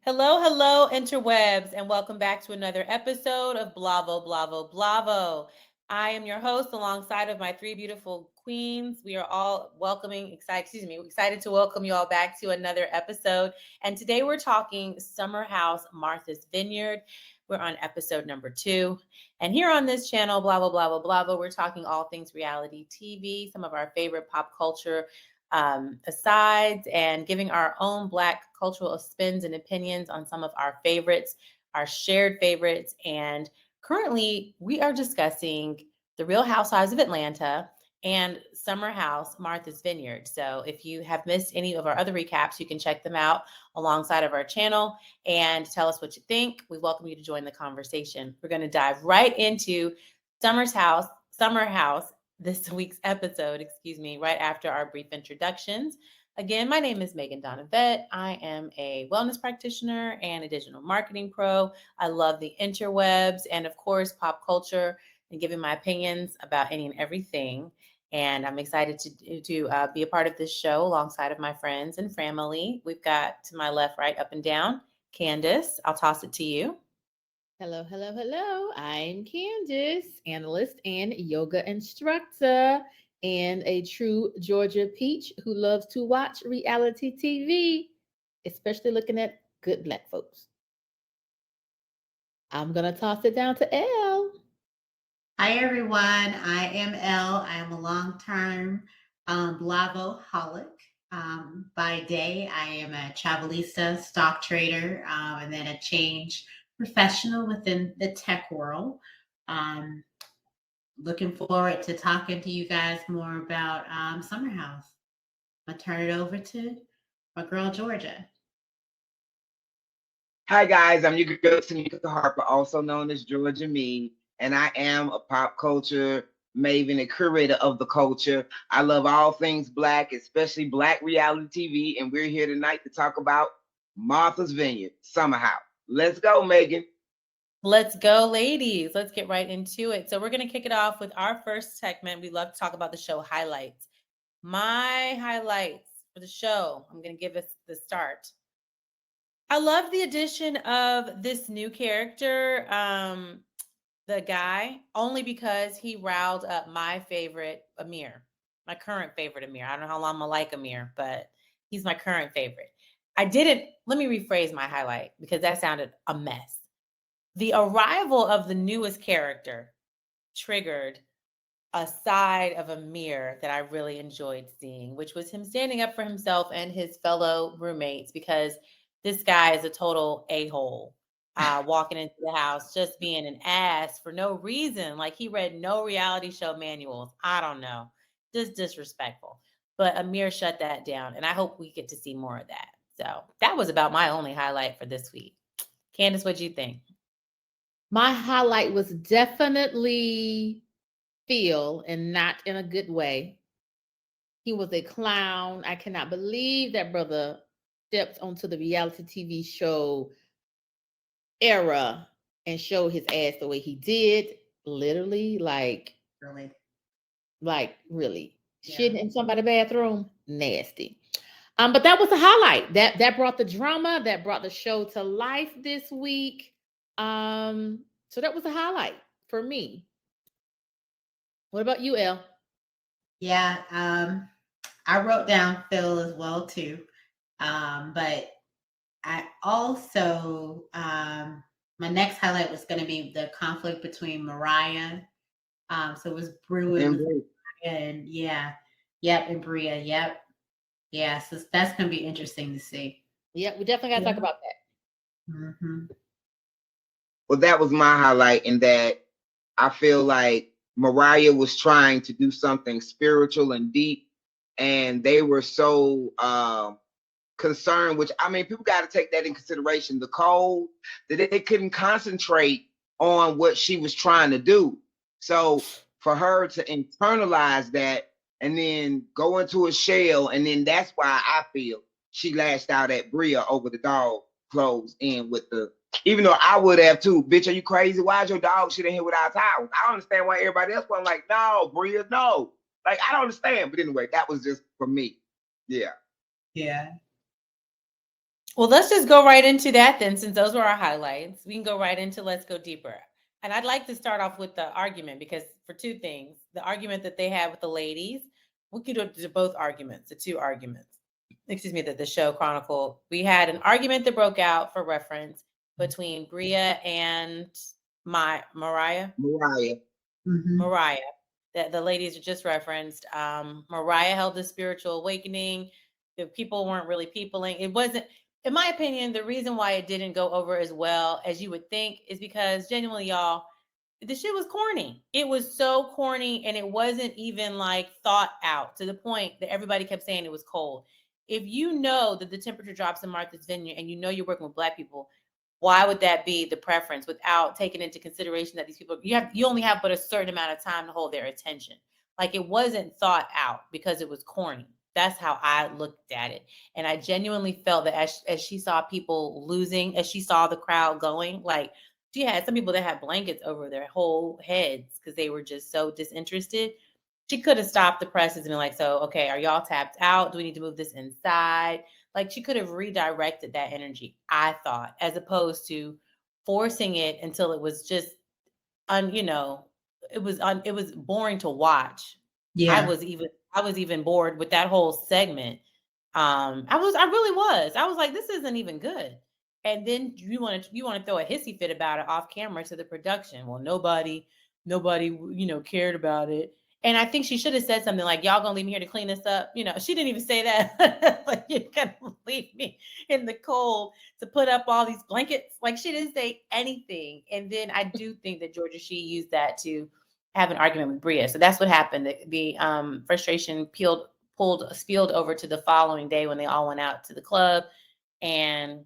Hello, hello, interwebs, and welcome back to another episode of Blavo, Blavo, Blavo. I am your host alongside of my three beautiful queens. We are all excited to welcome you all back to another episode. And today we're talking SummerHouse, Martha's Vineyard. We're on episode number 2. And here on this channel, Blavo, Blavo, Blavo, we're talking all things reality TV, some of our favorite pop culture asides, and giving our own Black cultural spins and opinions on some of our favorites, our shared favorites. And currently, we are discussing The Real Housewives of Atlanta and SummerHouse, Martha's Vineyard. So if you have missed any of our other recaps, you can check them out alongside of our channel and tell us what you think. We welcome you to join the conversation. We're going to dive right into SummerHouse, this week's episode, right after our brief introductions. Again, my name is Meagan Dawnavette. I am a wellness practitioner and a digital marketing pro. I love the interwebs and, of course, pop culture and giving my opinions about any and everything. And I'm excited to be a part of this show alongside of my friends and family. We've got to my left, right, up and down, Candace. I'll toss it to you. Hello, hello, hello. I'm Candace, analyst and yoga instructor, and a true Georgia peach who loves to watch reality TV, especially looking at good Black folks. I'm going to toss it down to Elle. Hi, everyone. I am Elle. I am a long-term Blavoholic. By day, I am a travelista, stock trader, and then a change professional within the tech world. Looking forward to talking to you guys more about SummerHouse. I'll turn it over to my girl, Georgia. Hi guys, I'm your girl Tamika Harper, also known as GeorgiaMe, and I am a pop culture maven and curator of the culture. I love all things Black, especially Black reality TV, and we're here tonight to talk about Martha's Vineyard, SummerHouse. Let's go, Meagan. Let's go, ladies. Let's get right into it. So we're going to kick it off with our first segment. We love to talk about the show highlights. My highlights for the show, I'm going to give us the start. I love the addition of this new character, the guy, only because he riled up my favorite Amir, my current favorite Amir. I don't know how long I'm going to like Amir, but he's my current favorite. Let me rephrase my highlight because that sounded a mess. The arrival of the newest character triggered a side of Amir that I really enjoyed seeing, which was him standing up for himself and his fellow roommates, because this guy is a total a-hole, walking into the house, just being an ass for no reason. Like he read no reality show manuals. I don't know. Just disrespectful. But Amir shut that down, and I hope we get to see more of that. So that was about my only highlight for this week. Candace, what'd you think? My highlight was definitely Phil, and not in a good way. He was a clown. I cannot believe that brother stepped onto the reality TV show era and showed his ass the way he did. Literally, Really? really. Yeah. Shitting in somebody's bathroom, nasty. But that was a highlight. That brought the drama, that brought the show to life this week. So that was a highlight for me. What about you, Elle? Yeah, I wrote down Phil as well too. But I also my next highlight was going to be the conflict between Mariah. So it was brewing with Mariah and and Bria, yeah. So that's going to be interesting to see. Yeah, we definitely got to talk about that. Mm-hmm. Well, that was my highlight in that I feel like Mariah was trying to do something spiritual and deep, and they were so concerned, which I mean, people got to take that in consideration, the cold, that they couldn't concentrate on what she was trying to do. So for her to internalize that and then go into a shell, and then that's why I feel she lashed out at Bria over the dog clothes in with the, even though I would have too. Bitch, are you crazy? Why is your dog shit in here without towels? I don't understand why everybody else wasn't like, no, Bria, no. Like, I don't understand. But anyway, that was just for me. Yeah. Yeah. Well, let's just go right into that then, since those were our highlights. We can go right into let's go deeper. And I'd like to start off with the argument because for two things, the argument that they had with the ladies, we could do both arguments, the two arguments, excuse me, that the show chronicled. We had an argument that broke out for reference between Bria and Mariah. Mhm. Mariah, that the ladies are just referenced. Mariah held the spiritual awakening. The people weren't really peopling. It wasn't, in my opinion, the reason why it didn't go over as well as you would think is because genuinely, y'all, the shit was corny. It was so corny and it wasn't even like thought out to the point that everybody kept saying it was cold. If you know that the temperature drops in Martha's Vineyard and you know you're working with Black people, why would that be the preference without taking into consideration that these people you only have but a certain amount of time to hold their attention? Like it wasn't thought out because it was corny. That's how I looked at it. And I genuinely felt that as she saw people losing, as she saw the crowd going, like she had some people that had blankets over their whole heads because they were just so disinterested. She could have stopped the presses and been like, so, okay, are y'all tapped out? Do we need to move this inside? Like she could have redirected that energy, I thought, as opposed to forcing it until it was just it was boring to watch. Yeah. I was even bored with that whole segment. I really was. I was like, this isn't even good. And then you want to throw a hissy fit about it off camera to the production. Well, nobody, cared about it. And I think she should have said something like, y'all gonna leave me here to clean this up. She didn't even say that. Like, you're gonna leave me in the cold to put up all these blankets. Like, she didn't say anything. And then I do think that Georgia, she used that to have an argument with Bria. So that's what happened. The frustration spilled over to the following day when they all went out to the club and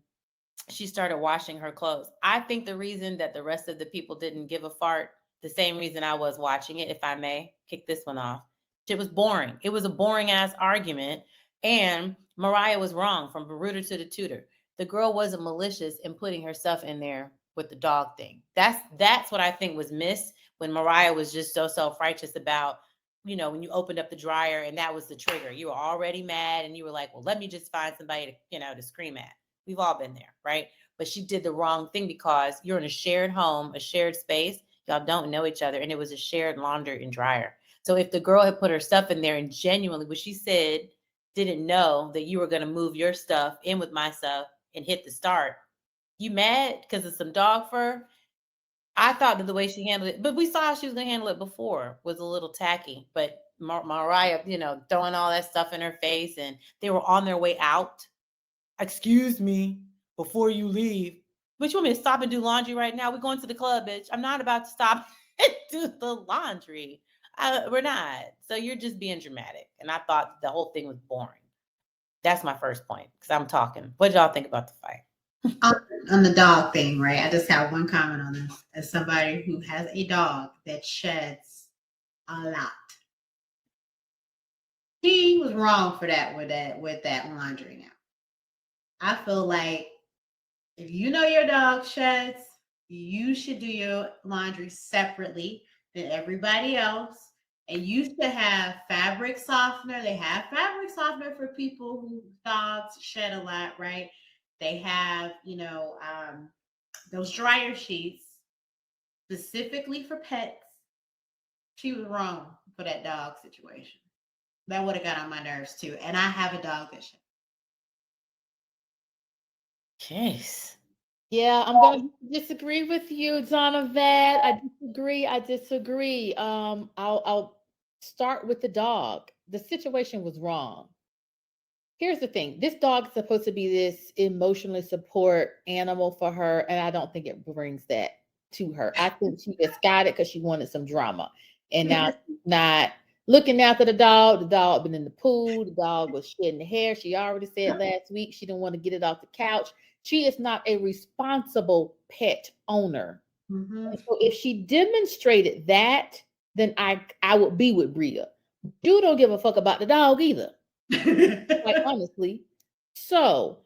she started washing her clothes. I think the reason that the rest of the people didn't give a fart, the same reason I was watching it, if I may kick this one off, it was boring. It was a boring ass argument. And Mariah was wrong from Baruta to the tutor. The girl wasn't malicious in putting her stuff in there with the dog thing. That's what I think was missed when Mariah was just so self-righteous about, when you opened up the dryer and that was the trigger. You were already mad and you were like, well, let me just find somebody to scream at. We've all been there, right? But she did the wrong thing because you're in a shared home, a shared space. Y'all don't know each other. And it was a shared laundry and dryer. So if the girl had put her stuff in there and genuinely, what she said, didn't know that you were going to move your stuff in with my stuff and hit the start, you mad because of some dog fur? I thought that the way she handled it, but we saw how she was going to handle it before, was a little tacky. But Mariah, throwing all that stuff in her face and they were on their way out. Excuse me, before you leave. But you want me to stop and do laundry right now? We're going to the club, bitch. I'm not about to stop and do the laundry. We're not. So you're just being dramatic. And I thought the whole thing was boring. That's my first point because I'm talking. What did y'all think about the fight? On the dog thing, right? I just have one comment on this. As somebody who has a dog that sheds a lot, he was wrong for that with that laundry. Now, I feel like if you know your dog sheds, you should do your laundry separately than everybody else. And you should have fabric softener. They have fabric softener for people whose dogs shed a lot, right? They have, those dryer sheets specifically for pets. She was wrong for that dog situation. That would have got on my nerves too. And I have a dog that sheds. Jeez. Yeah, I'm going to disagree with you, Dawnavette. I disagree. I'll start with the dog. The situation was wrong. Here's the thing. This dog is supposed to be this emotionally support animal for her, and I don't think it brings that to her. I think she just got it because she wanted some drama. And now she's not looking after the dog. The dog been in the pool. The dog was shedding hair. She already said last week she didn't want to get it off the couch. She is not a responsible pet owner. Mm-hmm. So if she demonstrated that, then I would be with Bria. You don't give a fuck about the dog either. Quite honestly. So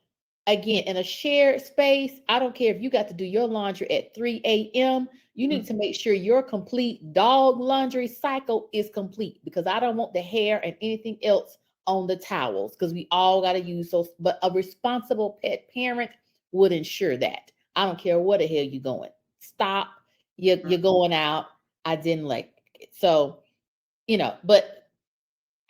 again, in a shared space, I don't care if you got to do your laundry at 3 a.m. You need to make sure your complete dog laundry cycle is complete because I don't want the hair and anything else on the towels because we all got to use those. But a responsible pet parent would ensure that. I don't care where the hell you're going. Stop. You're going out. I didn't like it. So, but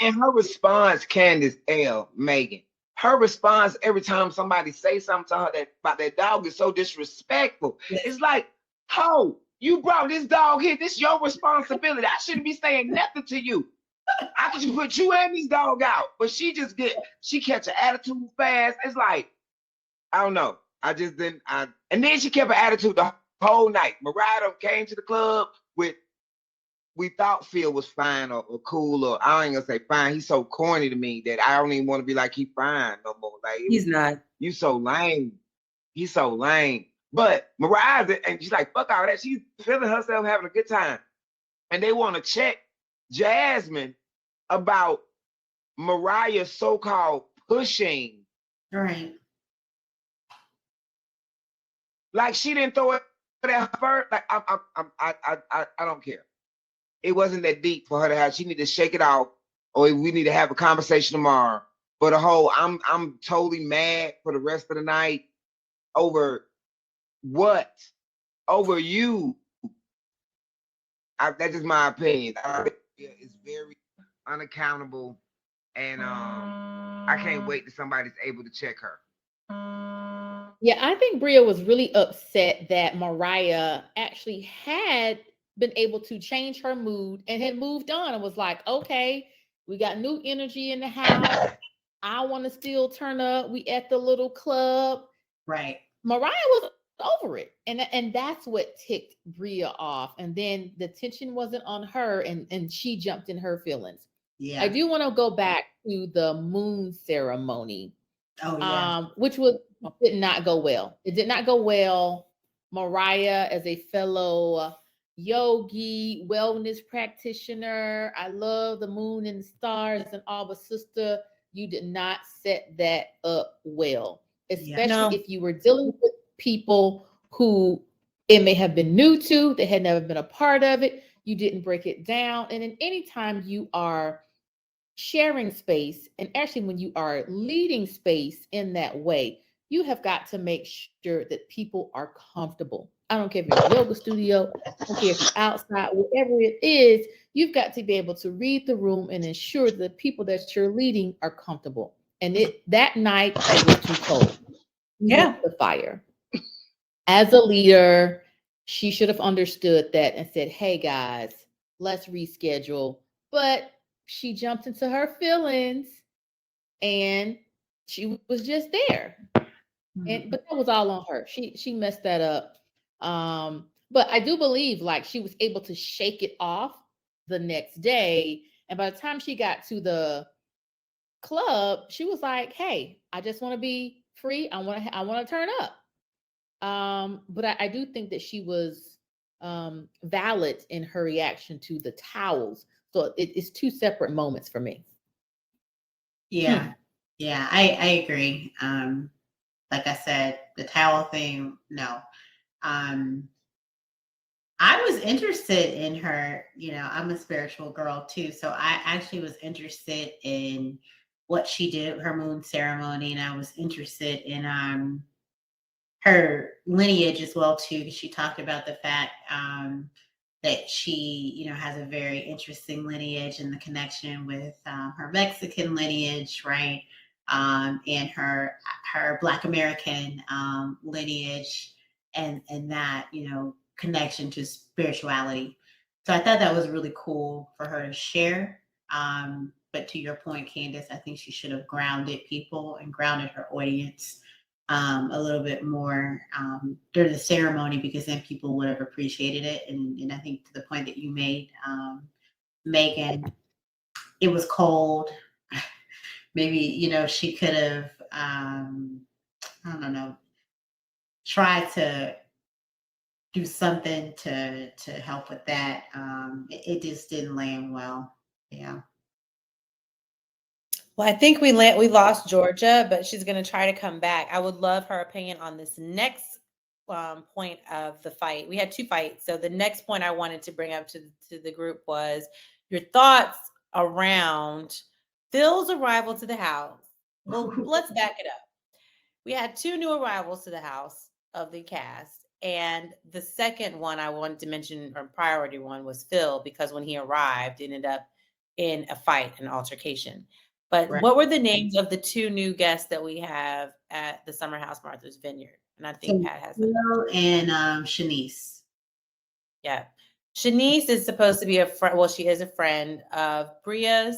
And her response, Candace, Elle, Meagan, her response every time somebody say something to her about that dog is so disrespectful. It's like, ho, you brought this dog here. This is your responsibility. I shouldn't be saying nothing to you. I could put you and this dog out. But she catch an attitude fast. It's like, I don't know. I just didn't. And then she kept an attitude the whole night. Mariah came to the club with, we thought Phil was fine or cool, or I ain't gonna say fine. He's so corny to me that I don't even want to be like he fine no more. Like He's not. You so lame. He's so lame. But Mariah, and she's like, fuck all that. She's feeling herself, having a good time. And they want to check Jasmine about Mariah's so-called pushing. Right. Like she didn't throw it at first. Like I don't care. It wasn't that deep for her to have. She need to shake it off, or we need to have a conversation tomorrow. For the whole, I'm totally mad for the rest of the night over what? Over you. That's just my opinion. It's very unaccountable, and I can't wait till somebody's able to check her. Yeah, I think Bria was really upset that Mariah actually had been able to change her mood and had moved on and was like, okay, we got new energy in the house. I want to still turn up. We at the little club. Right. Mariah was over it. And that's what ticked Bria off. And then the tension wasn't on her and she jumped in her feelings. Yeah. I do want to go back to the moon ceremony. Oh, yeah. Which did not go well. It did not go well. Mariah, as a fellow yogi, wellness practitioner, I love the moon and the stars and all, but sister, you did not set that up well, especially if you were dealing with people who it may have been new to, they had never been a part of it. You didn't break it down. And in any time you are sharing space, and actually when you are leading space in that way, you have got to make sure that people are comfortable. I don't care if you're in a yoga studio, I don't care if you're outside, whatever it is, you've got to be able to read the room and ensure that the people that you're leading are comfortable. And that night it was too cold. Yeah. The fire. As a leader, she should have understood that and said, hey guys, let's reschedule. But she jumped into her feelings and she was just there. But that was all on her. She messed that up. But I do believe like she was able to shake it off the next day. And by the time she got to the club, she was like, hey, I just want to be free. I want to turn up. But I do think that she was valid in her reaction to the towels. So it's two separate moments for me. Yeah. Yeah, I agree. Like I said, the towel thing, no. I was interested in her, I'm a spiritual girl too. So I actually was interested in what she did, her moon ceremony. And I was interested in her lineage as well too, because she talked about the fact that she, has a very interesting lineage and the connection with her Mexican lineage, right? And her Black American lineage and that, connection to spirituality. So I thought that was really cool for her to share. But to your point, Candace, I think she should have grounded people and grounded her audience a little bit more during the ceremony, because then people would have appreciated it. And I think to the point that you made, Meagan, it was cold. Maybe, she could have, I don't know, tried to do something to help with that. It just didn't land well. Yeah. Well, I think we lost Georgia, but she's going to try to come back. I would love her opinion on this next point of the fight. We had two fights. So the next point I wanted to bring up to the group was your thoughts around Phil's arrival to the house. Well, let's back it up. We had 2 new arrivals to the house of the cast. And the second one I wanted to mention, or priority one, was Phil, because when he arrived, it ended up in a fight, an altercation. But Right. what were the names of the 2 new guests that we have at the SummerHouse Martha's Vineyard? And I think Pat has them. Phil and Shanice. Yeah. Shanice is supposed to be a friend. Well, she is a friend of Bria's,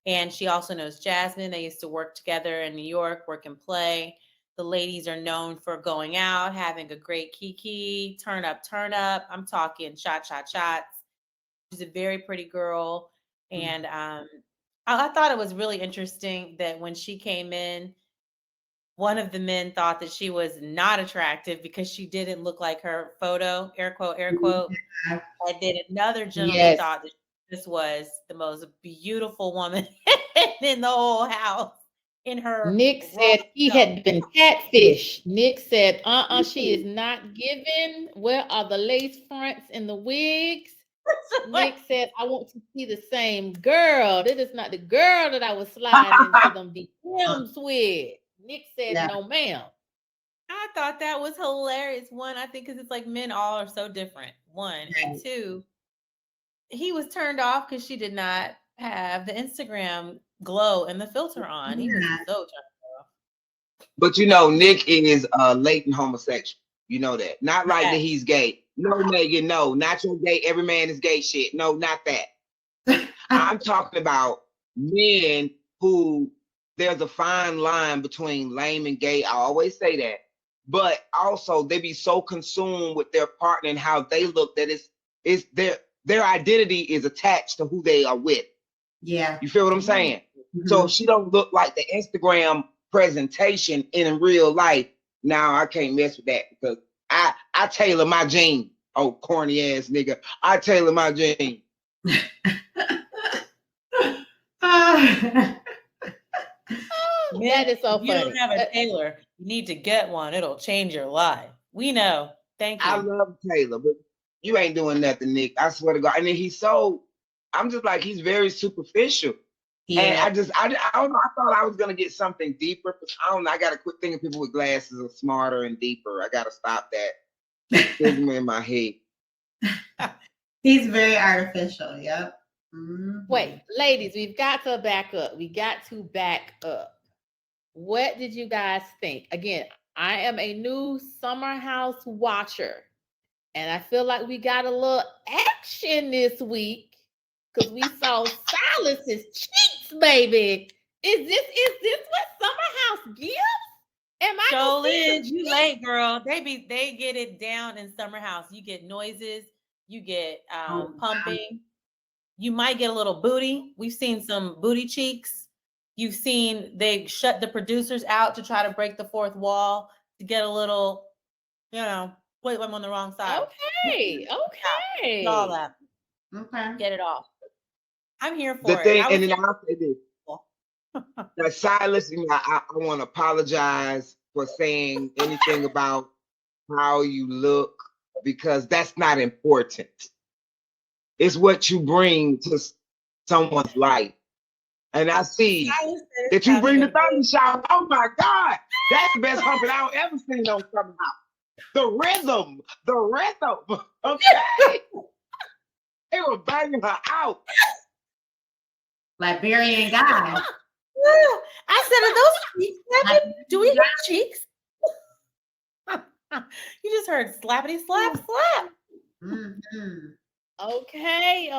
and she also knows Jasmine. They used to work together in New York, work and play. The ladies are known for going out, having a great kiki, turn up. I'm talking shots. She's a very pretty girl. And I thought it was really interesting that when she came in, one of the men thought that she was not attractive because she didn't look like her photo, air quote. Yeah. And then another gentleman Yes. thought that this was the most beautiful woman in the whole house. In her Nick raw said he self. had been catfish. Nick said, she is not given. Where are the lace fronts and the wigs? Nick said, I want to see the same girl. That is not the girl that I was sliding into them DMs with. Nick said, Yeah. no, ma'am. I thought that was hilarious. One, I think because it's like men all are so different. One. And Right. 2, he was turned off because she did not have the Instagram glow and the filter on. He was Yeah. so turned off. But you know, Nick is latent homosexual. You know that. Not like that Yes. he's gay. No, Megan, no, not your gay. Every man is gay shit. No, not that. I'm talking about men who there's a fine line between lame and gay. I always say that. But also they be so consumed with their partner and how they look that it's their identity is attached to who they are with. Yeah. You feel what I'm saying? So if she don't look like the Instagram presentation in real life, now I can't mess with that because I tailor my jeans. Oh, corny ass nigga. I tailor my jeans. That is so If you don't funny. have a tailor, you need to get one. It'll change your life. We know. Thank you. I love Taylor, but you ain't doing nothing, Nick. I swear to God. And then I'm just like, he's very superficial. And Yeah. I don't know. I thought I was gonna get something deeper, but I don't know. I gotta quit thinking people with glasses are smarter and deeper. I gotta stop that stigma in my head. He's very artificial. Yep. Mhm. Wait, ladies, we've got to back up. What did you guys think? Again, I am a new SummerHouse watcher, and I feel like we got a little action this week because we saw Silas's cheeks, baby. Is this what SummerHouse gives? Am I gonna Joel see is some you cheeks? late, girl. They get it down in SummerHouse. You get noises, you get wow. pumping, you might get a little booty. We've seen some booty cheeks. You've seen they shut the producers out to try to break the fourth wall to get a little, wait, I'm on the wrong side. Okay. Get all that. Okay. Get it all. I'm here for The it. thing, I was and then here I'll say this. for That Silas, I want to apologize for saying anything about how you look because that's not important. It's what you bring to someone's life. And I see Silas said that it's you having bring a the thunder shower. Oh my God. That's the best humping I've ever seen on SummerHouse. The rhythm. Okay. They were banging her out. Liberian guy. I said, are those cheeks slapping? Do we have cheeks? You just heard slappity slap slap. Mhm. Okay.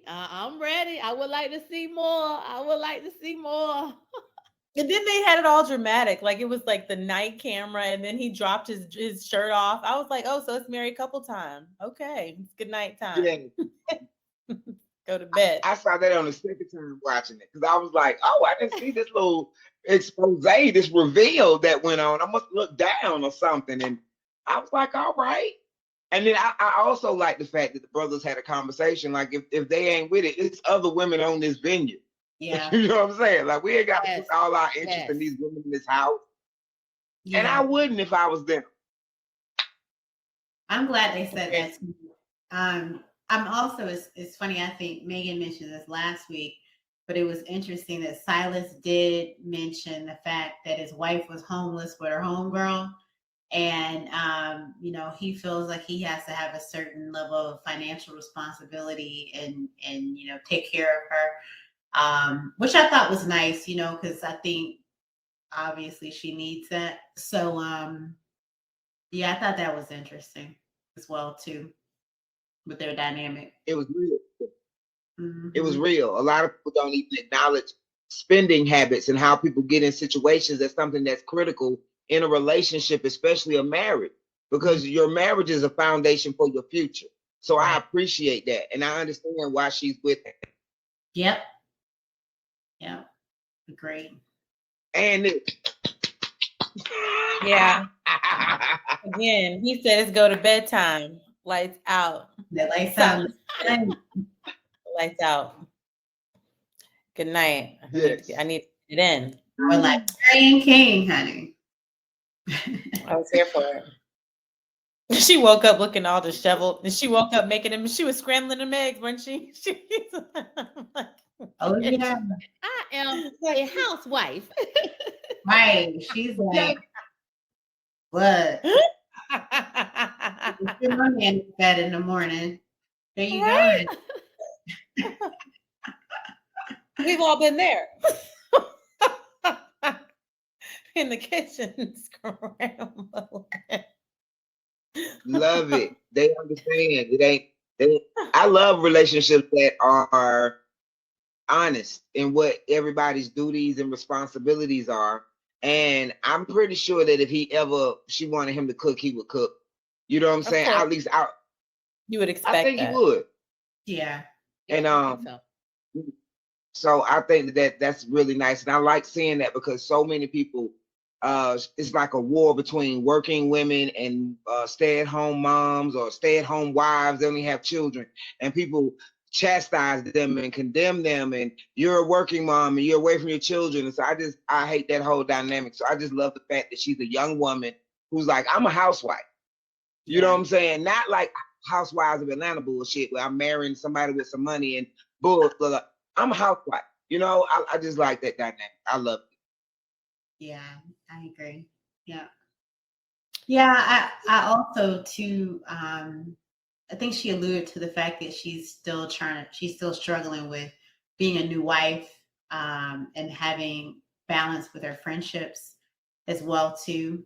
I'm ready. I would like to see more. And then they had it all dramatic. Like it was like the night camera, and then he dropped his shirt off. I was like, oh, so it's married couple time. Okay. It's good night time. Yeah. Go to bed. I saw that on the second time watching it because I was like, oh, I didn't see this little expose, this reveal that went on. I must look down or something. And I was like, all right. And then I also like the fact that the brothers had a conversation. Like if they ain't with it, it's other women on this venue. Yeah. You know what I'm saying? Like we ain't got to Yes. put all our interest in Yes. these women in this house. Yeah. And I wouldn't if I was them. I'm glad they said that too. I'm also, it's funny, I think Megan mentioned this last week. But it was interesting that Silas did mention the fact that his wife was homeless with her homegirl. And, he feels like he has to have a certain level of financial responsibility and take care of her, which I thought was nice, because I think obviously she needs that. So, I thought that was interesting as well, too, with their dynamic. It was real. Mm-hmm. It was real. A lot of people don't even acknowledge spending habits and how people get in situations. That's something that's critical in a relationship, especially a marriage, because your marriage is a foundation for your future. So I appreciate that. And I understand why she's with him. Yep. Great. And Yeah. Again, he said it's go to bedtime. Lights out. The lights out. Lights out. Good night. Yes. I need to get in. We're like Marion King, honey. I was here for it. She woke up looking all disheveled, and she woke up making them. She was scrambling them eggs, wasn't she? Oh yeah, I am a housewife. right. She's like, what? My man bed in the morning. There you go. We've all been there. In the kitchen, scrambling. Love it. They understand. I love relationships that are honest in what everybody's duties and responsibilities are. And I'm pretty sure that if she wanted him to cook, he would cook. You know what I'm saying? At least you would expect. I think that. he would. Yeah. And so I think that's really nice. And I like seeing that because so many people, it's like a war between working women and stay-at-home moms or stay-at-home wives. They only have children, and people chastise them and condemn them. And you're a working mom and you're away from your children. And so I hate that whole dynamic. So I just love the fact that she's a young woman who's like, I'm a housewife. You know what I'm saying? Not like Housewives of Atlanta bullshit where I'm marrying somebody with some money and bull. I'm a housewife. I just like that dynamic. I love it. Yeah, I agree. Yeah. I also too, I think she alluded to the fact that she's still struggling with being a new wife, and having balance with her friendships as well too.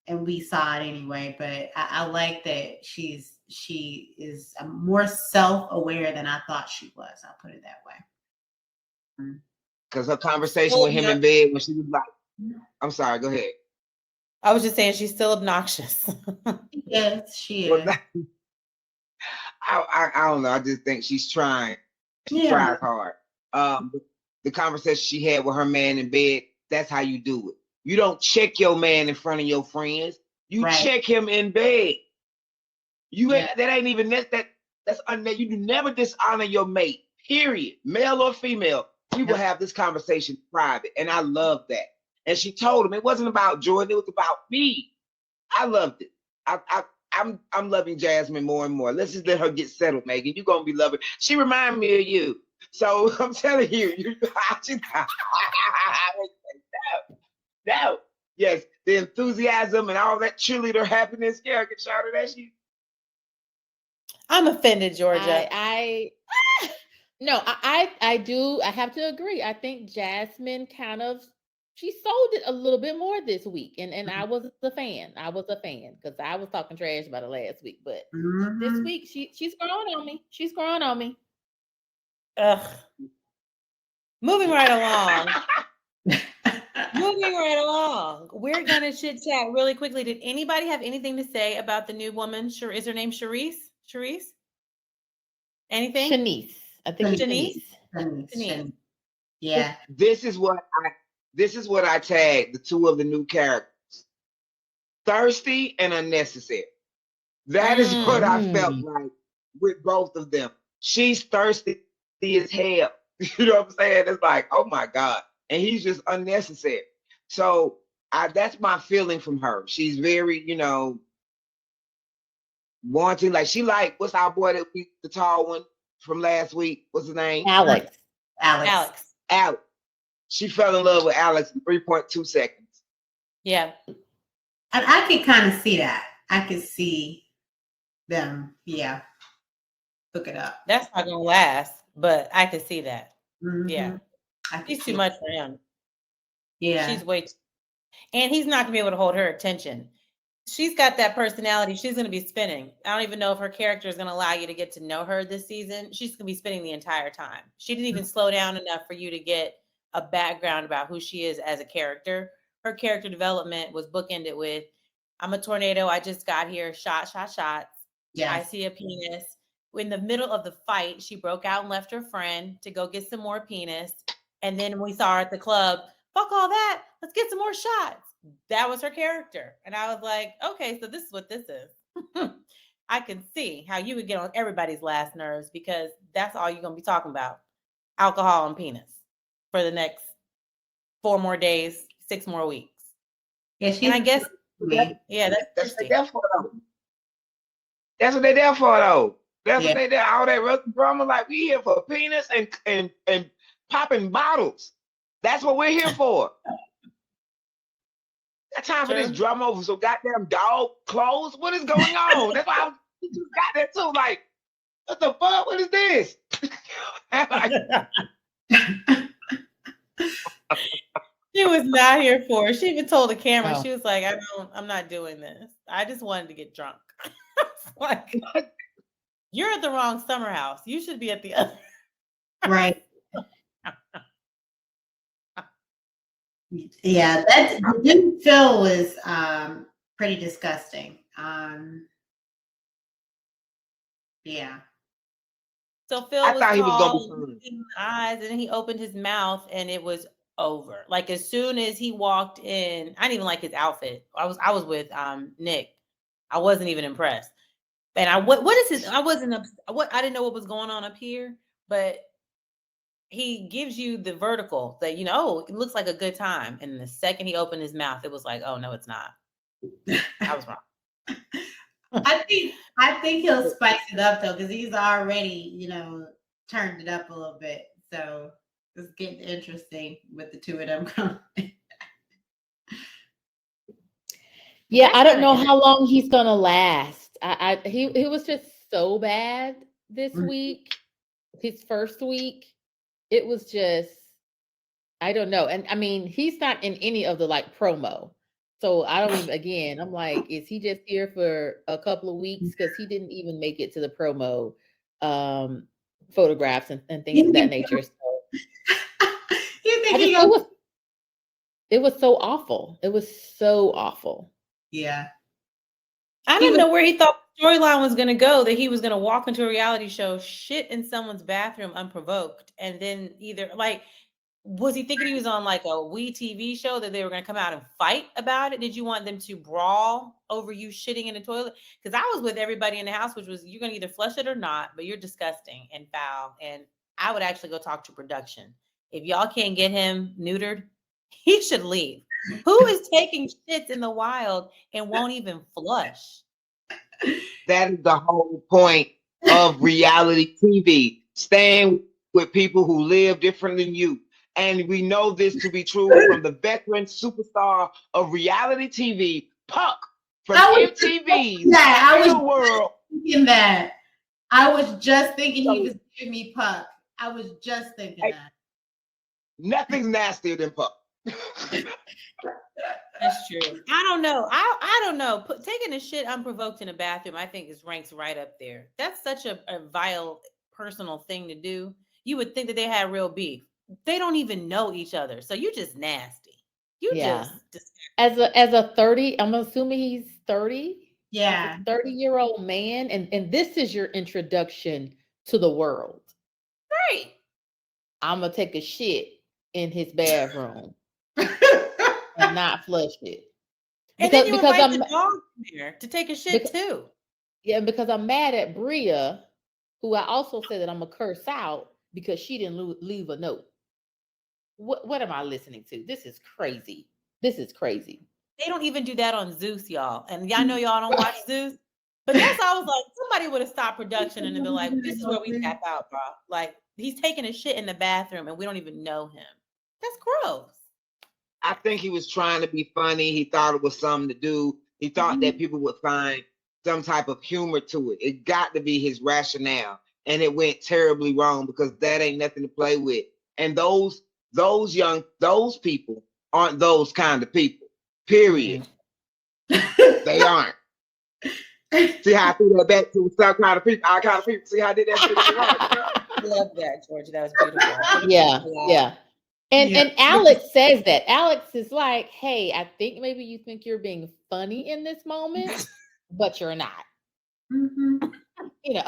And we saw it anyway, but I like that she is more self-aware than I thought she was. I'll put it that way. Because her conversation with him in bed when she was like, I'm sorry, go ahead. I was just saying she's still obnoxious. Yes, she is. I don't know. I just think she's trying. She tries hard. The conversation she had with her man in bed, that's how you do it. You don't check your man in front of your friends. You check him in bed. That ain't even that's you do never dishonor your mate, period. Male or female. We will have this conversation private. And I love that. And she told him it wasn't about Jordan, it was about me. I loved it. I'm loving Jasmine more and more. Let's just let her get settled, Meagan. You're gonna be loving. She reminds me of you. So I'm telling you, no. Yes, the enthusiasm and all that cheerleader happiness. Yeah, I can shout it at you. I'm offended, Georgia. No, I do. I have to agree. I think Jasmine she sold it a little bit more this week. And I was a fan. Because I was talking trash about it last week. But this week she's growing on me. She's growing on me. Ugh. Moving right along. We're gonna chit chat really quickly. Did anybody have anything to say about the new woman? Is her name Charisse? Anything? Shanice. I think Shanice. Yeah. This is what I tagged the two of the new characters. Thirsty and unnecessary. That is what I felt like with both of them. She's thirsty as hell. You know what I'm saying? It's like, oh my God. And he's just unnecessary. So that's my feeling from her. She's very, wanting, what's our boy the tall one from last week? What's his name? Alex. Alex. Alex. She fell in love with Alex in 3.2 seconds. Yeah. And I could kind of see that. I could see them, hook it up. That's not gonna last, but I could see that. Mhm. Yeah. I could She's see too much for him. Yeah. She's way too, and he's not gonna be able to hold her attention. She's got that personality. She's gonna be spinning. I don't even know if her character is gonna allow you to get to know her this season. She's gonna be spinning the entire time. She didn't even slow down enough for you to get a background about who she is as a character. Her character development was bookended with, I'm a tornado. I just got here. Shots. I Yes. see a penis. In the middle of the fight, she broke out and left her friend to go get some more penis. And then we saw her at the club. Fuck all that. Let's get some more shots. That was her character. And I was like, okay, so this is what this is. I can see how you would get on everybody's last nerves because that's all you're going to be talking about. Alcohol and penis for the next 4 more days, 6 more weeks. Yeah, And I guess, that's that's what they're there for, though. That's what they're there for, though. That's Yeah. what they there. All that Russian drama, like we here for penis and popping bottles. That's what we're here for. That time for this True. drama over so goddamn dog clothes. What is going on? That's why I just got that too. Like, what the fuck? What is this? She was not here for it. She even told the camera, Oh. she was like, I'm not doing this. I just wanted to get drunk. Like, you're at the wrong SummerHouse. You should be at the other. Right. Yeah, that dude Phil was pretty disgusting. Yeah. So Phil I was thought he was gonna tall, be in the eyes, and then he opened his mouth, and it was over. Like as soon as he walked in, I didn't even like his outfit. I was with Nick. I wasn't even impressed. And what is his? I wasn't what I didn't know what was going on up here, but he gives you the vertical that it looks like a good time. And the second he opened his mouth, it was like, oh no, it's not. I was wrong. I think he'll spice it up though, because he's already, turned it up a little bit. So it's getting interesting with the two of them coming. Yeah, I don't know how long he's gonna last. He was just so bad this week. His first week, it was just, I don't know. And I mean, he's not in any of the promo. So I don't even, again, I'm like, is he just here for a couple of weeks? Because he didn't even make it to the promo photographs and things of that nature. So it was so awful. It was so awful. Yeah. I didn't know where he thought the storyline was going to go, that he was going to walk into a reality show, shit in someone's bathroom unprovoked. And then was he thinking he was on a WeTV show that they were going to come out and fight about it? Did you want them to brawl over you shitting in the toilet? Because I was with everybody in the house, which was, you're going to either flush it or not, but you're disgusting and foul. And I would actually go talk to production. If y'all can't get him neutered, he should leave. Who is taking shits in the wild and won't even flush? That is the whole point of reality TV. Staying with people who live different than you. And we know this to be true from the veteran superstar of reality TV, Puck, from MTV. I was world. thinking that. I was just thinking he was giving me Puck. I was just thinking that. Nothing's nastier than Puck. That's true. I don't know. I don't know. Taking a shit unprovoked in a bathroom, I think ranks right up there. That's such a vile personal thing to do. You would think that they had real beef. They don't even know each other. So you just nasty. Just as a 30, I'm assuming he's 30. Yeah. 30-year-old man. And this is your introduction to the world. Right. I'm gonna take a shit in his bathroom and not flush it. And then you invite the dog here to take a shit too. Yeah, because I'm mad at Bria, who I also said that I'm gonna curse out because she didn't leave a note. What am I listening to? This is crazy. They don't even do that on Zeus, y'all. And y'all know y'all don't watch Zeus. But that's how I was like, somebody would have stopped production and been like, this is where we tap out, bro. Like, he's taking a shit in the bathroom and we don't even know him. That's gross. I think he was trying to be funny. He thought it was something to do. He thought that people would find some type of humor to it. It got to be his rationale. And it went terribly wrong because that ain't nothing to play with. And those people aren't those kind of people. Period. They aren't. See how I threw that back to some kind of people, our kind of people. See how I did that? I love that, Georgia. That was beautiful. Yeah. And Alex says that. Alex is like, hey, I think maybe you think you're being funny in this moment, but you're not. You know.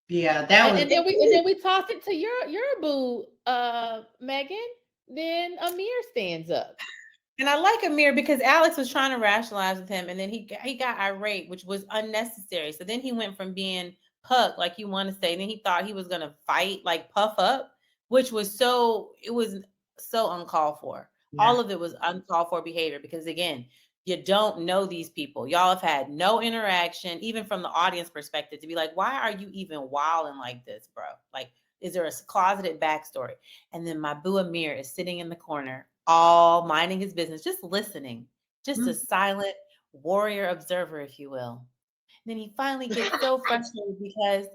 Yeah, that was. And then we toss it to your boo, Meagan. Then Amir stands up. And I like Amir because Alex was trying to rationalize with him, and then he got irate, which was unnecessary. So then he went from being puck, like you want to say, and then he thought he was gonna fight, like puff up, which was so uncalled for. Yeah. All of it was uncalled for behavior because again, you don't know these people. Y'all have had no interaction, even from the audience perspective, to be like, why are you even wilding like this, bro? Like, is there a closeted backstory? And then my boo Amir is sitting in the corner, all minding his business, just listening, just a silent warrior observer, if you will. And then he finally gets so frustrated because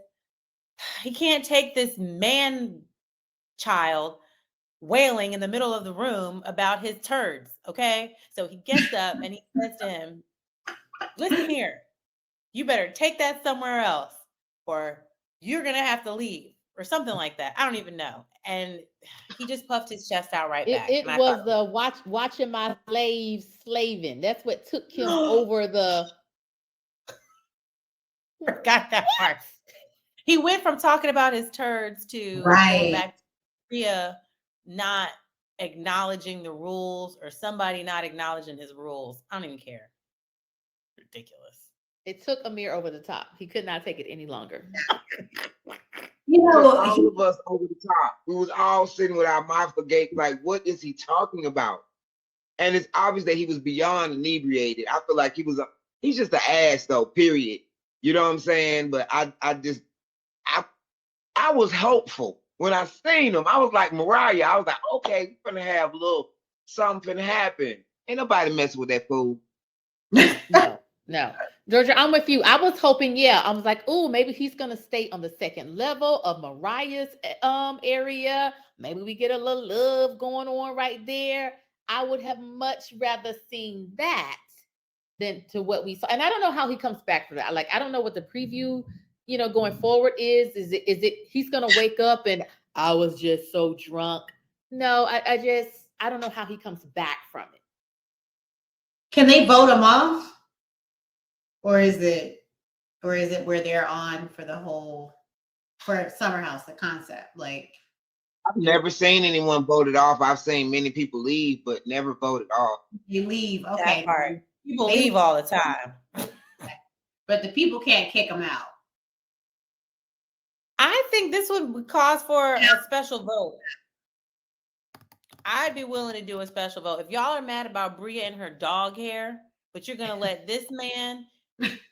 he can't take this man child wailing in the middle of the room about his turds. Okay. So he gets up and he says to him, listen here, you better take that somewhere else or you're going to have to leave or something like that. I don't even know. And he just puffed his chest out right back. It was the watching my slaves slaving. That's what took him over the. Forgot that part. He went from talking about his turds to going back to Bria not acknowledging the rules or somebody not acknowledging his rules. I don't even care. Ridiculous. It took Amir over the top. He could not take it any longer. You know, all of us over the top. We was all sitting with our mouth agape, like, what is he talking about? And it's obvious that he was beyond inebriated. I feel like he's just an ass though, period. You know what I'm saying? But I was hopeful when I seen him. I was like, Mariah, I was like, okay, we're gonna have a little something happen. Ain't nobody messing with that fool. No. Georgia, I'm with you. I was hoping, I was like, oh, maybe he's gonna stay on the second level of Mariah's area. Maybe we get a little love going on right there. I would have much rather seen that than to what we saw. And I don't know how he comes back from that. Like, I don't know what the preview, going forward is. Is it he's gonna wake up and I was just so drunk? No, I don't know how he comes back from it. Can they vote him off? Or is it where they're on for SummerHouse, the concept? Like, I've never seen anyone voted off. I've seen many people leave, but never voted off. You leave, okay. That part. People leave all the time. But the people can't kick them out. I think this would cause for a special vote. I'd be willing to do a special vote. If y'all are mad about Bria and her dog hair, but you're going to let this man,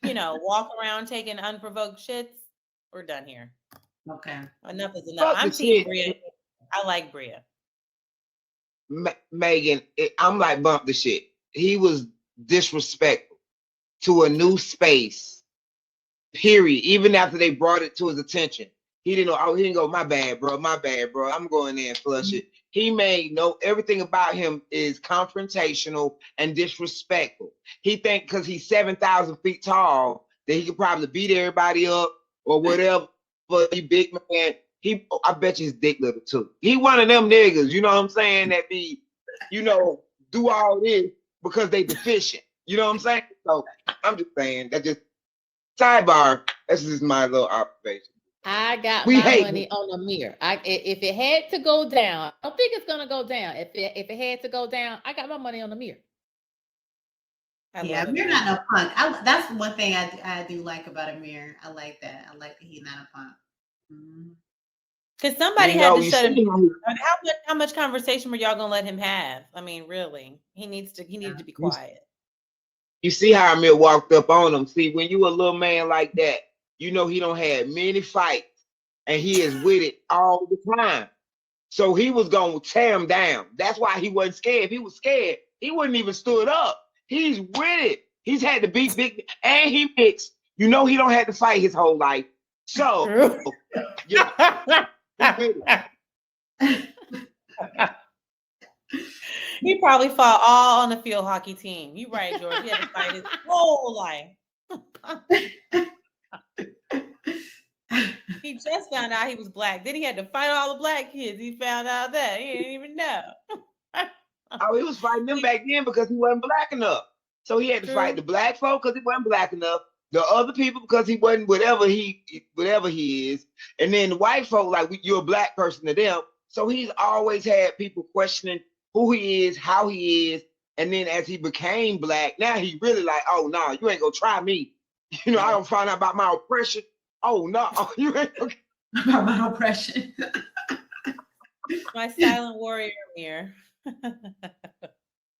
walk around taking unprovoked shits, we're done here. Okay. Enough is enough. I'm team Bria. I like Bria. Meagan, I'm like, bump the shit. He was disrespectful to a new space, period. Even after they brought it to his attention. He didn't go, my bad, bro. I'm going there and flush it. He everything about him is confrontational and disrespectful. He think because he's 7,000 feet tall that he could probably beat everybody up or whatever. But he big man, I bet you his dick little too. He one of them niggas, you know what I'm saying, that be, do all this because they deficient. You know what I'm saying? So I'm just saying that just sidebar. That's just my little observation. I got my money on Amir. If it had to go down, I don't think it's gonna go down. If it had to go down, I got my money on Amir. Amir not no punk. That's one thing I do like about Amir. I like that. I like that he's not a punk. Because somebody had to shut him. How much conversation were y'all gonna let him have? I mean, really, he needed to be quiet. You see how Amir walked up on him. See, when you a little man like that, you know he don't have many fights, and he is with it all the time. So he was gonna tear him down. That's why he wasn't scared. If he was scared, he wouldn't even stood up. He's with it. He's had to beat big, and he mixed. You know he don't have to fight his whole life. So True. yeah, he with it. He probably fought all on the field hockey team. You right, George. He had to fight his whole life. He just found out he was black. Then he had to fight all the black kids. He found out that he didn't even know. Oh, he was fighting them back then because he wasn't black enough. So he had to fight the black folk because he wasn't black enough. The other people because he wasn't whatever he is. And then the white folk, like you're a black person to them. So he's always had people questioning who he is, how he is. And then as he became black, now he really like, oh no, you ain't gonna try me. You know, I don't find out about my oppression. Oh no, you ain't gonna About my oppression. My silent warrior mirror.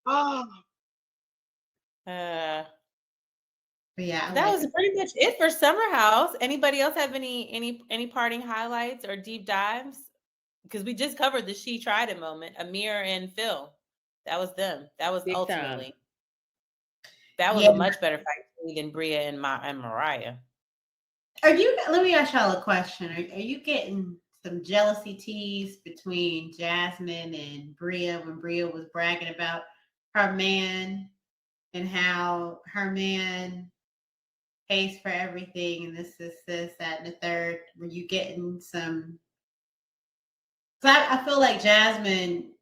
oh. But yeah, That was pretty much it for SummerHouse. Anybody else have any parting highlights or deep dives? Because we just covered the She Tried It moment, Amir and Phil. That was them. That was Big ultimately. time. That was Yeah. a much better fight than Bria and Mariah. Let me ask y'all a question. Are you getting some jealousy tease between Jasmine and Bria when Bria was bragging about her man and how her man pays for everything and this, that, and the third? Were you getting some? So I feel like Jasmine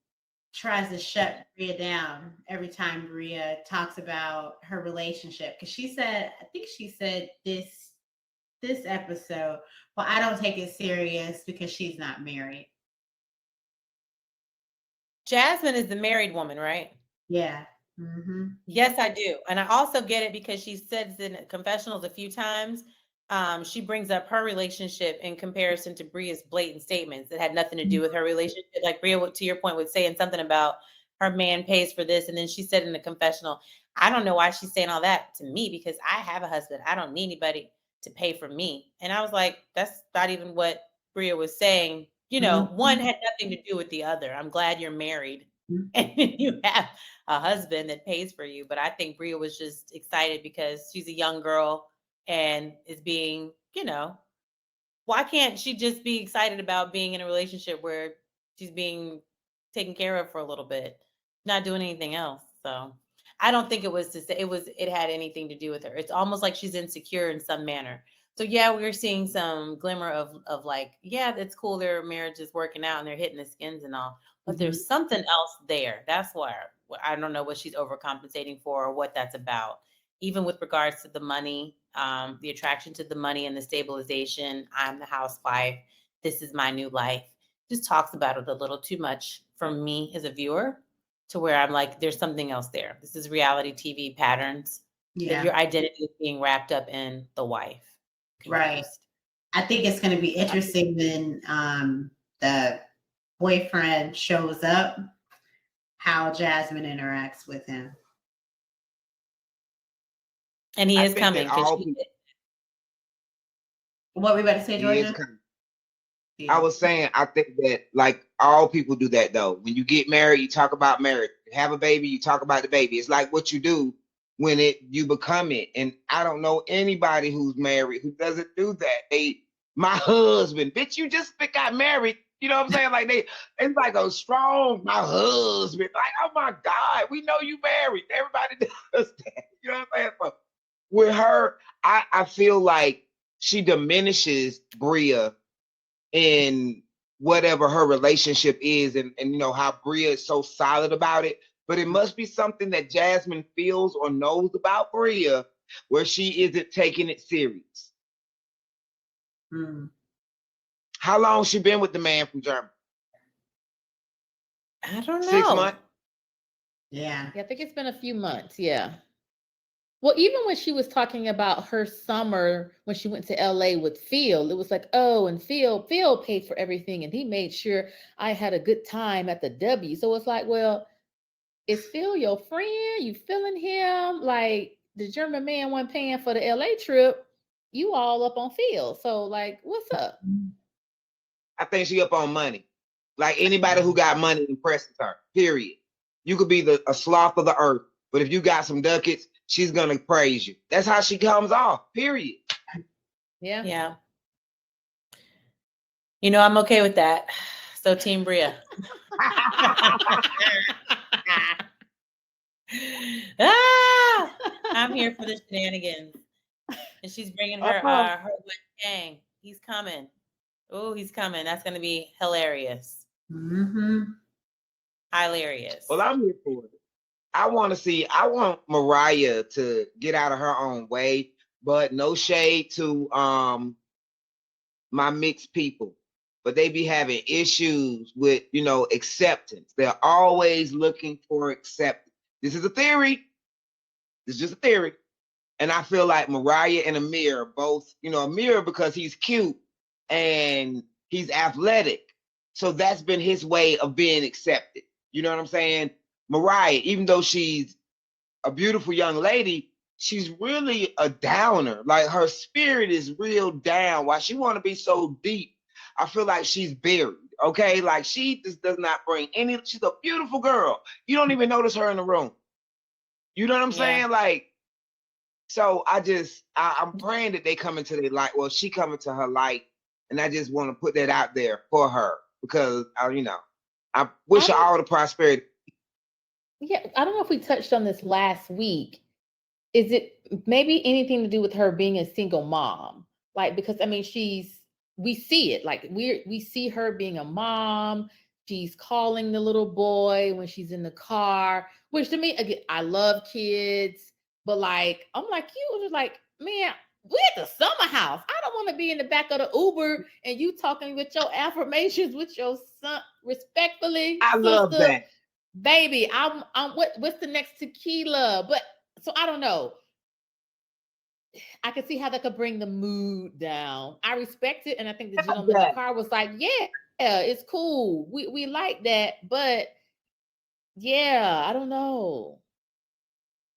tries to shut Bria down every time Bria talks about her relationship. Because I think she said this episode, well, I don't take it serious because she's not married. Jasmine is the married woman, right? Yeah. Mm-hmm. Yes, I do. And I also get it because she says in confessionals a few times, she brings up her relationship in comparison to Bria's blatant statements that had nothing to do with her relationship. Like Bria, to your point, was saying something about her man pays for this. And then she said in the confessional, I don't know why she's saying all that to me because I have a husband. I don't need anybody to pay for me. And I was like, that's not even what Bria was saying. You know, one had nothing to do with the other. I'm glad you're married and you have a husband that pays for you. But I think Bria was just excited because she's a young girl and is being, you know, why can't she just be excited about being in a relationship where she's being taken care of for a little bit, not doing anything else? So I don't think it had anything to do with her. It's almost like she's insecure in some manner. So yeah, we're seeing some glimmer of like, yeah, it's cool. Their marriage is working out and they're hitting the skins and all, but there's something else there. That's why I don't know what she's overcompensating for or what that's about. Even with regards to the money, the attraction to the money and the stabilization. I'm the housewife. This is my new life. Just talks about it a little too much for me as a viewer, to where I'm like, there's something else there. This is reality TV patterns. Yeah. That your identity is being wrapped up in the wife. Right. I think it's going to be interesting when the boyfriend shows up, how Jasmine interacts with him. And he is coming. What were we about to say, Georgia? I was saying, I think that like all people do that though. When you get married, you talk about marriage. You have a baby, you talk about the baby. It's like what you do when you become it. And I don't know anybody who's married who doesn't do that. My husband, bitch, you just got married. You know what I'm saying? Like it's like a strong, my husband. Like, oh my God, we know you married. Everybody does that. You know what I'm saying? But with her, I feel like she diminishes Bria in whatever her relationship is, and you know how Bria is so solid about it. But it must be something that Jasmine feels or knows about Bria where she isn't taking it serious. How long she been with the man from Germany? I don't know. 6 months? Yeah. I think it's been a few months. Yeah. Well, even when she was talking about her summer when she went to LA with Phil, it was like, oh, and Phil paid for everything and he made sure I had a good time at the W. So it's like, well, is Phil your friend? You feeling him? Like the German man wasn't paying for the LA trip. you all up on Phil. So like, what's up? I think she up on money. Like anybody who got money impresses her. Period. You could be a sloth of the earth, but if you got some ducats, she's gonna praise you. That's how she comes off. Period. Yeah. Yeah. You know, I'm okay with that. So Team Bria. I'm here for the shenanigans. And she's bringing her wet gang. He's coming. Oh, he's coming. That's going to be hilarious. Mm-hmm. Hilarious. Well, I'm here for it. I want Mariah to get out of her own way, but no shade to my mixed people. But they be having issues with, acceptance. They're always looking for acceptance. This is a theory. This is just a theory. And I feel like Mariah and Amir both, Amir because he's cute and he's athletic. So that's been his way of being accepted. You know what I'm saying? Mariah, even though she's a beautiful young lady, she's really a downer. Like her spirit is real down. Why she want to be so deep? I feel like she's buried. Okay, like she just does not bring any. She's a beautiful girl. You don't even notice her in the room. You know what I'm saying? Like, so I'm praying that they come into their light. Well, she come into her light, and I just want to put that out there for her because I wish her all the prosperity. Yeah, I don't know if we touched on this last week. Is it maybe anything to do with her being a single mom? Like, because I mean, we see it. Like we see her being a mom. She's calling the little boy when she's in the car, which to me, again, I love kids, but like, I'm like, you was like, man, we at the summer house. I don't want to be in the back of the Uber and you talking with your affirmations with your son, respectfully. I love that. Baby, I'm what's the next tequila? But so I don't know. I can see how that could bring the mood down. I respect it, and I think the gentleman in the car was like, "Yeah, it's cool. We like that." But yeah, I don't know.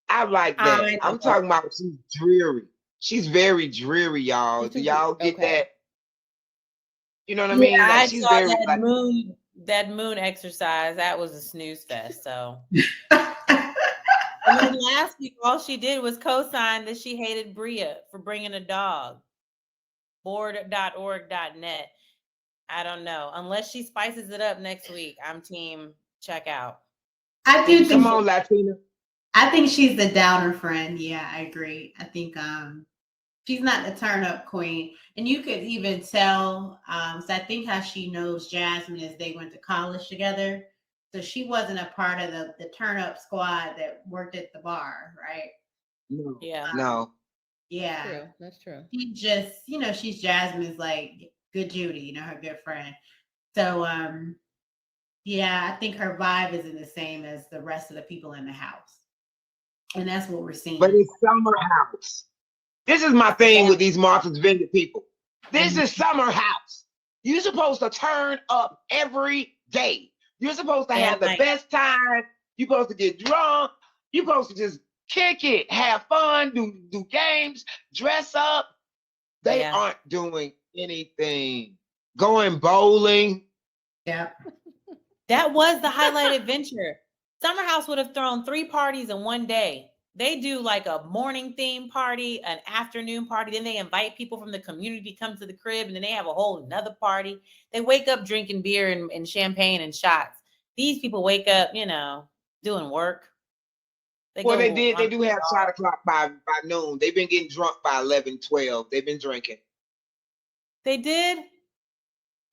I like that. I'm talking about she's dreary. She's very dreary, y'all. Do y'all get that? You know what I mean? Like, I she's saw very that moon exercise. That was a snooze fest. So. And then last week, all she did was co-sign that she hated Bria for bringing a dog. Board.org.net. I don't know. Unless she spices it up next week, I'm team check out. I do think. Come on, Latina. I think she's the downer friend. Yeah, I agree. I think she's not the turn-up queen. And you could even tell, so I think how she knows Jasmine is they went to college together. So she wasn't a part of the turn-up squad that worked at the bar, right? No. Yeah. No. Yeah. That's true. She just, she's Jasmine's like good Judy, her good friend. So yeah, I think her vibe isn't the same as the rest of the people in the house. And that's what we're seeing. But it's SummerHouse. This is my thing with these Martha's Vineyard people. This is SummerHouse. You're supposed to turn up every day. You're supposed to have the best time. You're supposed to get drunk. You're supposed to just kick it, have fun, do games, dress up. They aren't doing anything. Going bowling. Yeah. That was the highlight adventure. SummerHouse would have thrown 3 parties in one day. They do like a morning theme party, an afternoon party. Then they invite people from the community to come to the crib, and then they have a whole another party. They wake up drinking beer and champagne and shots. These people wake up, doing work. They do have shot o'clock by noon. They've been getting drunk by 11, 12. They've been drinking. They did?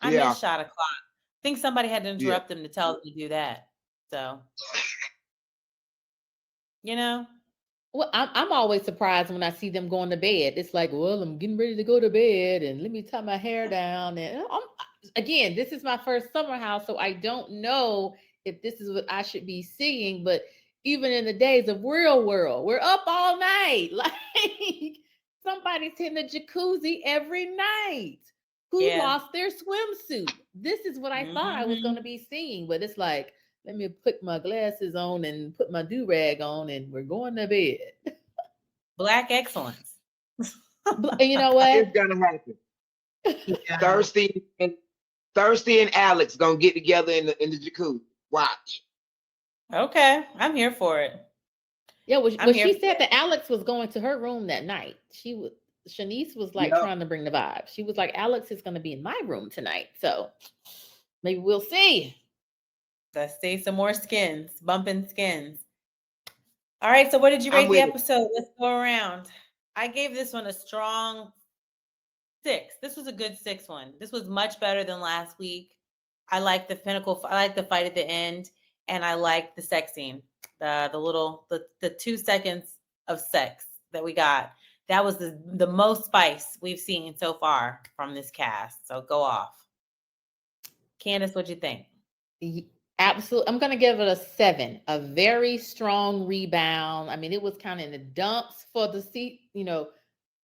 I missed shot o'clock. I think somebody had to interrupt them to tell them to do that. So, Well, I'm always surprised when I see them going to bed. It's like, well, I'm getting ready to go to bed, and let me tie my hair down. And again, this is my first SummerHouse, so I don't know if this is what I should be seeing. But even in the days of real world, we're up all night. Like somebody's in the jacuzzi every night. Who lost their swimsuit? This is what I thought I was going to be seeing, but it's like, let me put my glasses on and put my do-rag on, and we're going to bed. Black excellence. And you know what? It's gonna happen. Yeah. Thirsty and Alex gonna get together in the jacuzzi. Watch. Okay, I'm here for it. Yeah, well, I'm here she for said it. that Alex was going to her room that night. Shanice was like Yep. trying to bring the vibe. She was like, Alex is going to be in my room tonight. So maybe we'll see. Let's see some more skins, bumping skins. All right, so what did you I'm rate the with it. episode? Let's go around. I gave this one a strong 6. This was a good 6 one. This was much better than last week. I like the pinnacle. I like the fight at the end, and I like the sex scene. The 2 seconds of sex that we got. That was the most spice we've seen so far from this cast. So go off. Candace, what'd you think? Absolutely. I'm going to give it a 7. A very strong rebound. I mean, it was kind of in the dumps for the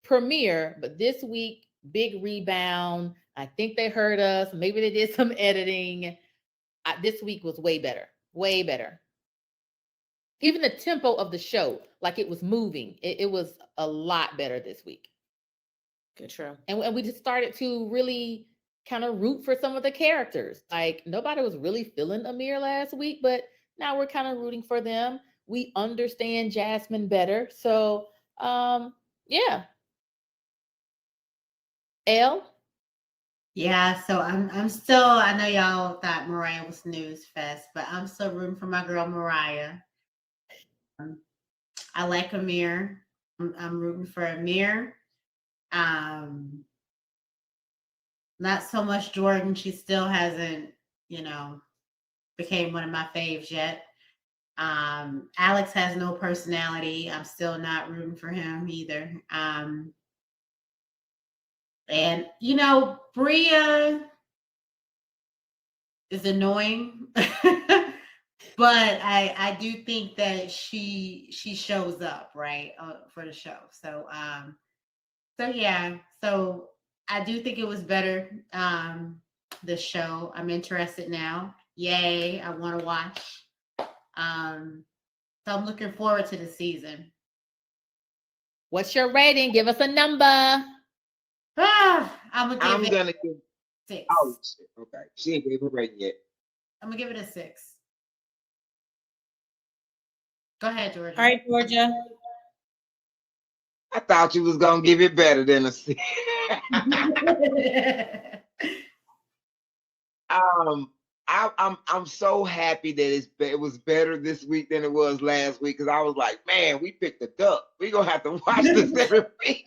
premiere, but this week, big rebound. I think they heard us. Maybe they did some editing. This week was way better. Way better. Even the tempo of the show, like it was moving. It was a lot better this week. Good, true. And we just started to really kind of root for some of the characters. Like nobody was really feeling Amir last week, but now we're kind of rooting for them. We understand Jasmine better. So yeah. Elle? Yeah, so I'm still, I know y'all thought Mariah was snooze fest, but I'm still rooting for my girl Mariah. I like Amir. I'm rooting for Amir. Not so much Jordan. She still hasn't, became one of my faves yet. Alex has no personality. I'm still not rooting for him either. And Bria is annoying, but I do think that she shows up right for the show. So yeah. So I do think it was better. The show. I'm interested now. Yay! I want to watch. So I'm looking forward to the season. What's your rating? Give us a number. I'm gonna give it 6. Oh, okay. She ain't gave her rating yet. I'm gonna give it a 6. Go ahead, Georgia. All right, Georgia. I thought you was gonna give it better than a 6. I'm so happy that it was better this week than it was last week because I was like, man, we picked a duck. We gonna have to watch this every week.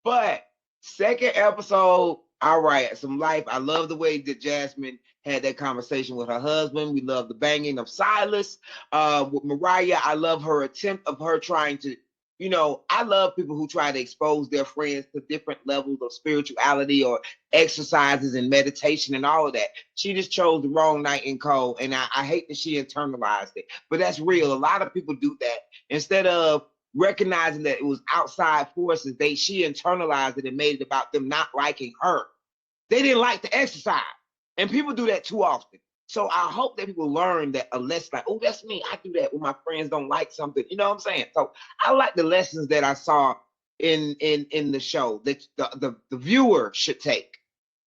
But second episode, all right, some life. I love the way that Jasmine had that conversation with her husband. We love the banging of Silas. With Mariah, I love her attempt of her trying to, I love people who try to expose their friends to different levels of spirituality or exercises and meditation and all of that. She just chose the wrong night in cold, and I hate that she internalized it. But that's real. A lot of people do that. Instead of recognizing that it was outside forces, she internalized it and made it about them not liking her. They didn't like the exercise. And people do that too often. So I hope that people learn that a lesson like, oh, that's me. I do that when my friends don't like something. You know what I'm saying? So I like the lessons that I saw in the show that the viewer should take.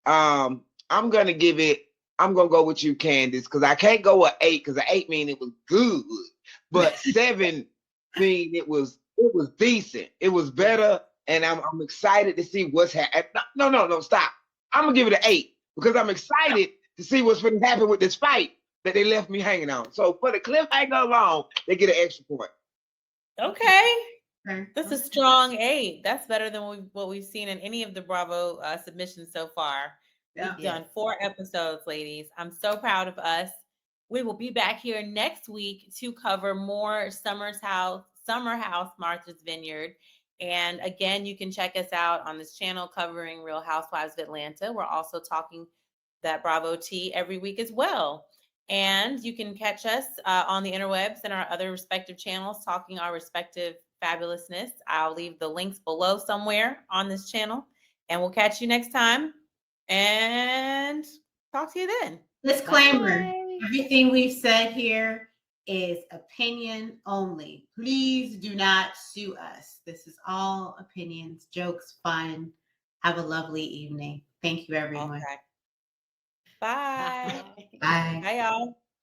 I'm gonna go with you, Candace, because I can't go with 8 because 8 mean it was good, but 7 mean it was decent. It was better, and I'm excited to see what's happening. No, stop. I'm gonna give it an 8 because I'm excited to see what's going to happen with this fight that they left me hanging on. So for the cliffhanger alone, they get an extra point. Okay. That's a strong 8. That's better than what we've seen in any of the Bravo submissions so far. Yeah. We've done 4 episodes, ladies. I'm so proud of us. We will be back here next week to cover more SummerHouse, Martha's Vineyard. And again, you can check us out on this channel covering Real Housewives of Atlanta. We're also talking that Bravo tea every week as well. And you can catch us on the interwebs and our other respective channels talking our respective fabulousness. I'll leave the links below somewhere on this channel. And we'll catch you next time. And talk to you then. Disclaimer. Bye. Everything we've said here is opinion only. Please do not sue us. This is all opinions, jokes, fun. Have a lovely evening. Thank you, everyone. Okay. Bye. Bye. Bye, y'all.